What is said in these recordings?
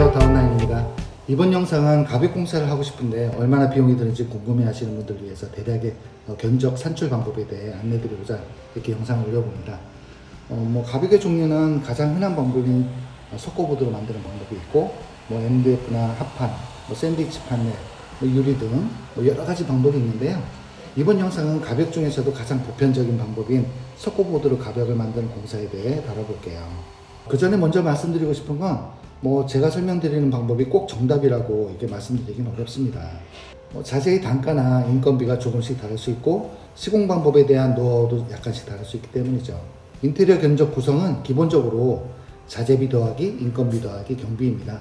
안녕하세요, 다운라인입니다. 이번 영상은 가벽공사를 하고 싶은데 얼마나 비용이 드는지 궁금해 하시는 분들을 위해서 대략의 견적 산출 방법에 대해 안내드리고자 이렇게 영상을 올려봅니다. 가벽의 종류는 가장 흔한 방법인 석고보드로 만드는 방법이 있고 MDF나 합판, 샌드위치 판넬, 유리 등 여러 가지 방법이 있는데요. 이번 영상은 가벽 중에서도 가장 보편적인 방법인 석고보드로 가벽을 만드는 공사에 대해 다뤄볼게요. 그 전에 먼저 말씀드리고 싶은 건 제가 설명드리는 방법이 꼭 정답이라고 이렇게 말씀드리긴 어렵습니다. 자재의 단가나 인건비가 조금씩 다를 수 있고 시공 방법에 대한 노하우도 약간씩 다를 수 있기 때문이죠. 인테리어 견적 구성은 기본적으로 자재비 더하기 인건비 더하기 경비입니다.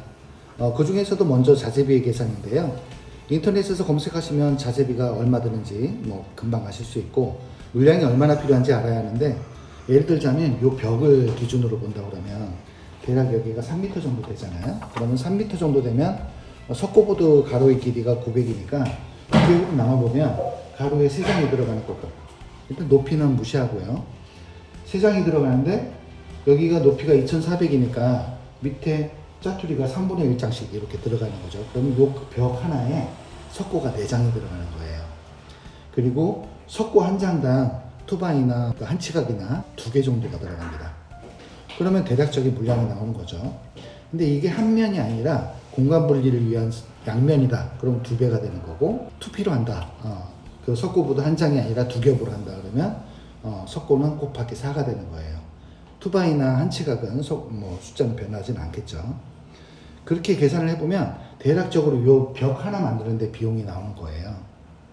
그 중에서도 먼저 자재비의 계산인데요. 인터넷에서 검색하시면 자재비가 얼마 드는지 금방 아실 수 있고 물량이 얼마나 필요한지 알아야 하는데, 예를 들자면 이 벽을 기준으로 본다고 그러면 대략 여기가 3m 정도 되잖아요. 그러면 3m 정도 되면 석고보드 가로의 길이가 900이니까 이렇게 나눠보면 가로에 3장이 들어가는 거고, 일단 높이는 무시하고요. 3장이 들어가는데 여기가 높이가 2400이니까 밑에 짜투리가 3분의 1장씩 이렇게 들어가는 거죠. 그러면 이 벽 하나에 석고가 4장이 들어가는 거예요. 그리고 석고 한 장당 투바이나 한 치각이나 2개 정도가 들어갑니다. 그러면 대략적인 물량이 나오는 거죠. 근데 이게 한 면이 아니라 공간 분리를 위한 양면이다. 그럼 2배가 되는 거고, 투피로 한다. 그 석고보드 한 장이 아니라 2겹으로 한다. 그러면 석고는 곱하기 4가 되는 거예요. 투바이나 한 치각은 숫자는 변하지는 않겠죠. 그렇게 계산을 해보면 대략적으로 이 벽 하나 만드는데 비용이 나오는 거예요.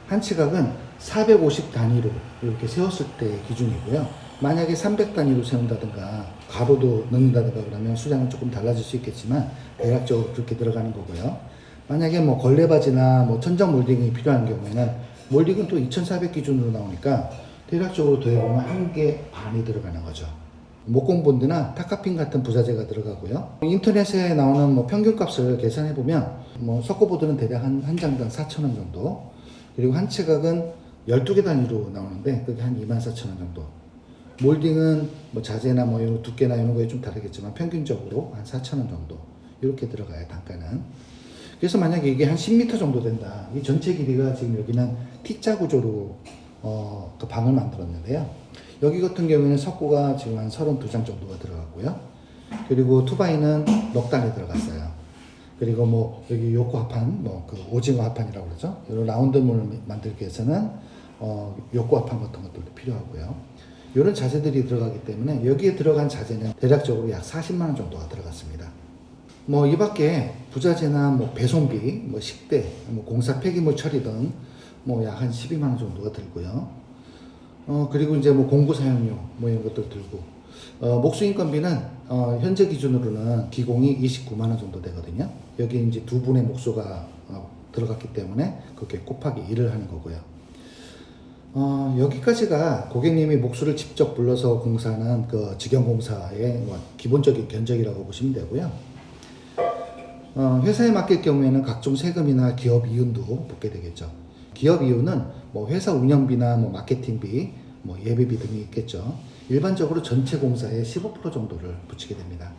한 치각은 450 단위로 이렇게 세웠을 때 기준이고요. 만약에 300 단위로 세운다든가 가로도 넣는다든가 그러면 수량은 조금 달라질 수 있겠지만 대략적으로 그렇게 들어가는 거고요. 만약에 걸레바지나 천정 몰딩이 필요한 경우에는 몰딩은 또 2400 기준으로 나오니까 대략적으로 더해보면 1개 반이 들어가는 거죠. 목공본드나 타카핀 같은 부자재가 들어가고요. 인터넷에 나오는 평균값을 계산해보면 석고보드는 대략 한 장당 4,000원 정도, 그리고 한 치각은 12개 단위로 나오는데 그게 한 24,000원 정도, 몰딩은 자재나 이런 두께나 이런 거에 좀 다르겠지만 평균적으로 한 4,000원 정도 이렇게 들어가요, 단가는. 그래서 만약에 이게 한 10m 정도 된다. 이 전체 길이가 지금 여기는 T자 구조로 그 방을 만들었는데요. 여기 같은 경우에는 석고가 지금 한 32장 정도가 들어갔고요. 그리고 투바이는 넉 단에 들어갔어요. 그리고 여기 요코 합판, 그 오징어 합판이라고 그러죠. 이런 라운드문을 만들기 위해서는 요코 합판 같은 것들도 필요하고요. 이런 자재들이 들어가기 때문에 여기에 들어간 자재는 대략적으로 약 40만 원 정도가 들어갔습니다. 이 밖에 부자재나 배송비, 식대, 공사 폐기물 처리 등 약 한 12만 원 정도가 들고요. 그리고 이제 공구 사용료 이런 것들 들고, 목수 인건비는 현재 기준으로는 기공이 29만 원 정도 되거든요. 여기 이제 2분의 목수가 들어갔기 때문에 그렇게 곱하기 1을 하는 거고요. 여기까지가 고객님이 목수를 직접 불러서 공사하는 그 직영공사의 기본적인 견적이라고 보시면 되고요. 회사에 맡길 경우에는 각종 세금이나 기업 이윤도 붙게 되겠죠. 기업 이윤은 회사 운영비나 마케팅비, 예비비 등이 있겠죠. 일반적으로 전체 공사의 15% 정도를 붙이게 됩니다.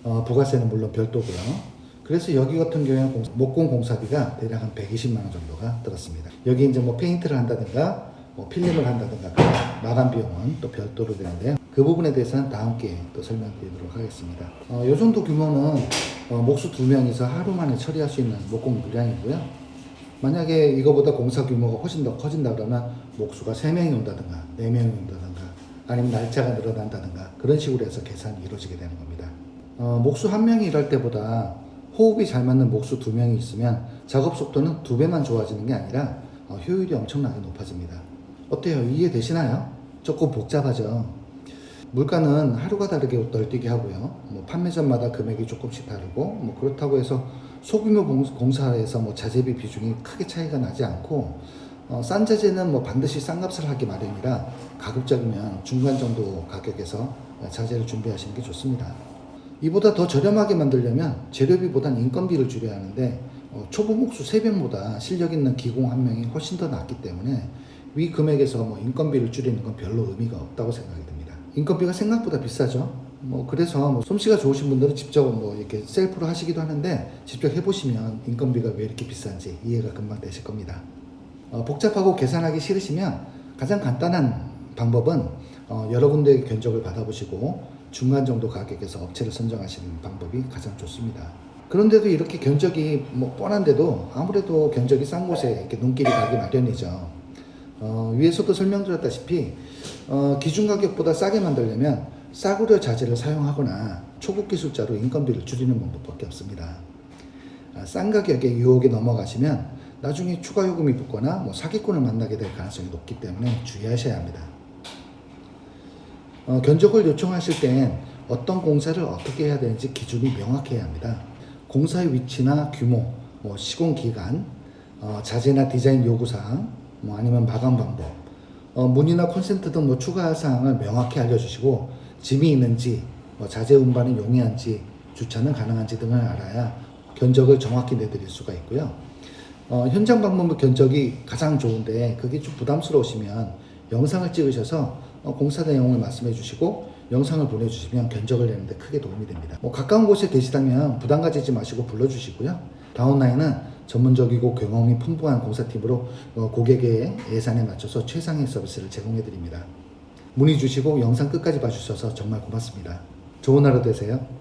부가세는 물론 별도고요. 그래서 여기 같은 경우에는 목공 공사비가 대략 한 120만 원 정도가 들었습니다. 여기 이제 페인트를 한다든가 필름을 한다든가 마감 비용은 또 별도로 되는데요. 그 부분에 대해서는 다음 기회에 또 설명드리도록 하겠습니다. 이 정도 규모는 목수 2명이서 하루 만에 처리할 수 있는 목공 물량이고요. 만약에 이거보다 공사 규모가 훨씬 더 커진다 그러면 목수가 3명이 온다든가 4명이 온다든가 아니면 날짜가 늘어난다든가 그런 식으로 해서 계산이 이루어지게 되는 겁니다. 목수 1명이 일할 때보다 호흡이 잘 맞는 목수 2명이 있으면 작업 속도는 2배만 좋아지는 게 아니라 효율이 엄청나게 높아집니다. 어때요? 이해되시나요? 조금 복잡하죠? 물가는 하루가 다르게 널뛰게 하고요. 판매점마다 금액이 조금씩 다르고 그렇다고 해서 소규모 공사에서 자재비 비중이 크게 차이가 나지 않고, 싼 자재는 반드시 싼 값을 하기 마련이라 가급적이면 중간 정도 가격에서 자재를 준비하시는 게 좋습니다. 이보다 더 저렴하게 만들려면 재료비보단 인건비를 줄여야 하는데 초보 목수 3명보다 실력 있는 기공 1명이 훨씬 더 낫기 때문에 위 금액에서 인건비를 줄이는 건 별로 의미가 없다고 생각이 듭니다. 인건비가 생각보다 비싸죠. 뭐 그래서 뭐 솜씨가 좋으신 분들은 직접 뭐 이렇게 셀프로 하시기도 하는데 직접 해보시면 인건비가 왜 이렇게 비싼지 이해가 금방 되실 겁니다. 복잡하고 계산하기 싫으시면 가장 간단한 방법은 여러 군데의 견적을 받아보시고 중간 정도 가격에서 업체를 선정하시는 방법이 가장 좋습니다. 그런데도 이렇게 견적이 뭐 뻔한데도 아무래도 견적이 싼 곳에 이렇게 눈길이 가기 마련이죠. 위에서도 설명드렸다시피 기준 가격보다 싸게 만들려면 싸구려 자재를 사용하거나 초급 기술자로 인건비를 줄이는 방법밖에 없습니다. 싼 가격에 유혹에 넘어가시면 나중에 추가 요금이 붙거나 뭐 사기꾼을 만나게 될 가능성이 높기 때문에 주의하셔야 합니다. 견적을 요청하실 땐 어떤 공사를 어떻게 해야 되는지 기준이 명확해야 합니다. 공사의 위치나 규모, 뭐 시공 기간, 자재나 디자인 요구사항, 뭐 아니면 마감 방법, 문의나 콘센트 등 뭐 추가 사항을 명확히 알려주시고 짐이 있는지, 뭐 자재 운반이 용이한지, 주차는 가능한지 등을 알아야 견적을 정확히 내드릴 수가 있고요. 현장 방문 견적이 가장 좋은데 그게 좀 부담스러우시면 영상을 찍으셔서 공사 내용을 말씀해 주시고 영상을 보내주시면 견적을 내는데 크게 도움이 됩니다. 뭐 가까운 곳에 계시다면 부담 가지지 마시고 불러주시고요. 다운라인은 전문적이고 경험이 풍부한 공사팀으로 고객의 예산에 맞춰서 최상의 서비스를 제공해 드립니다. 문의 주시고 영상 끝까지 봐주셔서 정말 고맙습니다. 좋은 하루 되세요.